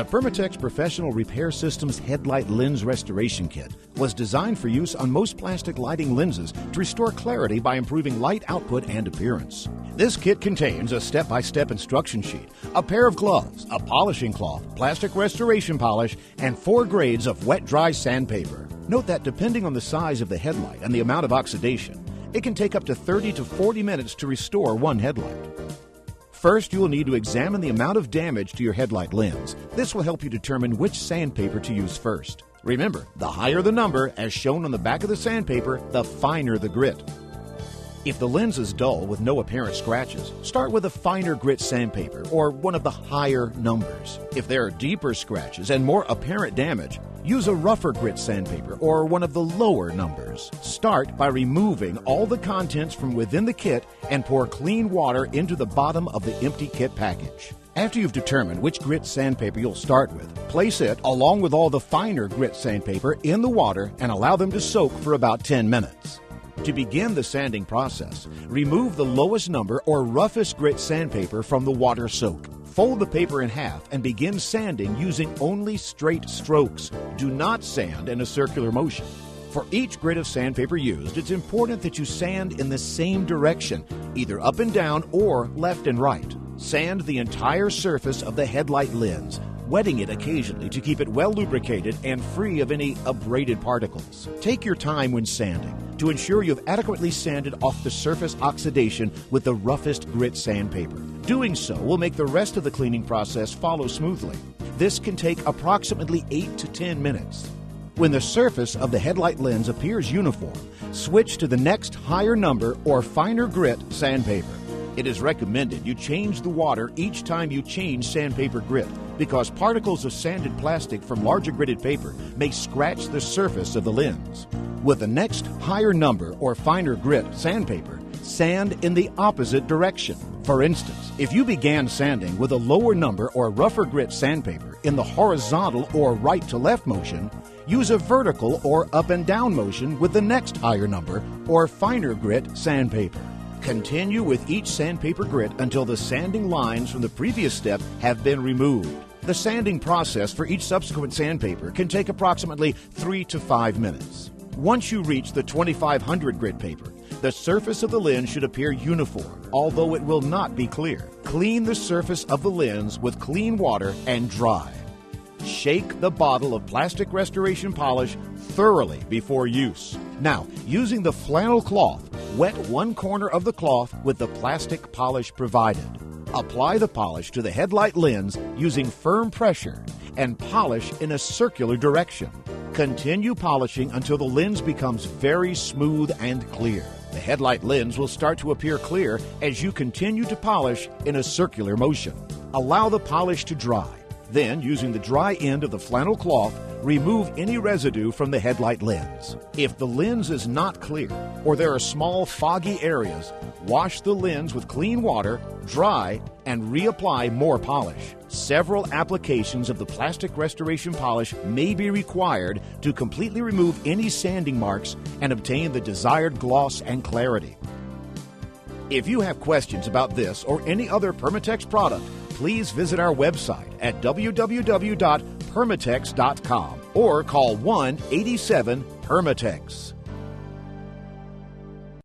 Permatex Professional Repair Systems Headlight Lens Restoration Kit was designed for use on most plastic lighting lenses to restore clarity by improving light output and appearance. This kit contains a step-by-step instruction sheet, a pair of gloves, a polishing cloth, plastic restoration polish, and 4 grades of wet-dry sandpaper. Note that depending on the size of the headlight and the amount of oxidation, it can take up to 30 to 40 minutes to restore one headlight. First, you will need to examine the amount of damage to your headlight lens. This will help you determine which sandpaper to use first. Remember, the higher the number, as shown on the back of the sandpaper, the finer the grit. If the lens is dull with no apparent scratches, start with a finer grit sandpaper or one of the higher numbers. If there are deeper scratches and more apparent damage, use a rougher grit sandpaper or one of the lower numbers. Start by removing all the contents from within the kit and pour clean water into the bottom of the empty kit package. After you've determined which grit sandpaper you'll start with, place it, along with all the finer grit sandpaper, in the water and allow them to soak for about 10 minutes. To begin the sanding process, remove the lowest number or roughest grit sandpaper from the water soak. Fold the paper in half and begin sanding using only straight strokes. Do not sand in a circular motion. For each grit of sandpaper used, it's important that you sand in the same direction, either up and down or left and right. Sand the entire surface of the headlight lens, wetting it occasionally to keep it well lubricated and free of any abraded particles. Take your time when sanding to ensure you've adequately sanded off the surface oxidation with the roughest grit sandpaper. Doing so will make the rest of the cleaning process follow smoothly. This can take approximately 8 to 10 minutes. When the surface of the headlight lens appears uniform, switch to the next higher number or finer grit sandpaper. It is recommended you change the water each time you change sandpaper grit, because particles of sanded plastic from larger gritted paper may scratch the surface of the lens. With the next higher number or finer grit sandpaper, sand in the opposite direction. For instance, if you began sanding with a lower number or rougher grit sandpaper in the horizontal or right to left motion, use a vertical or up and down motion with the next higher number or finer grit sandpaper. Continue with each sandpaper grit until the sanding lines from the previous step have been removed. The sanding process for each subsequent sandpaper can take approximately 3 to 5 minutes. Once you reach the 2500 grit paper, the surface of the lens should appear uniform, although it will not be clear. Clean the surface of the lens with clean water and dry. Shake the bottle of plastic restoration polish thoroughly before use. Now, using the flannel cloth, wet one corner of the cloth with the plastic polish provided. Apply the polish to the headlight lens using firm pressure and polish in a circular direction. Continue polishing until the lens becomes very smooth and clear. The headlight lens will start to appear clear as you continue to polish in a circular motion. Allow the polish to dry. Then, using the dry end of the flannel cloth, remove any residue from the headlight lens. If the lens is not clear or there are small foggy areas, wash the lens with clean water, dry, and reapply more polish. Several applications of the plastic restoration polish may be required to completely remove any sanding marks and obtain the desired gloss and clarity. If you have questions about this or any other Permatex product, please visit our website at www.permatex.com or call 1-87-PERMATEX.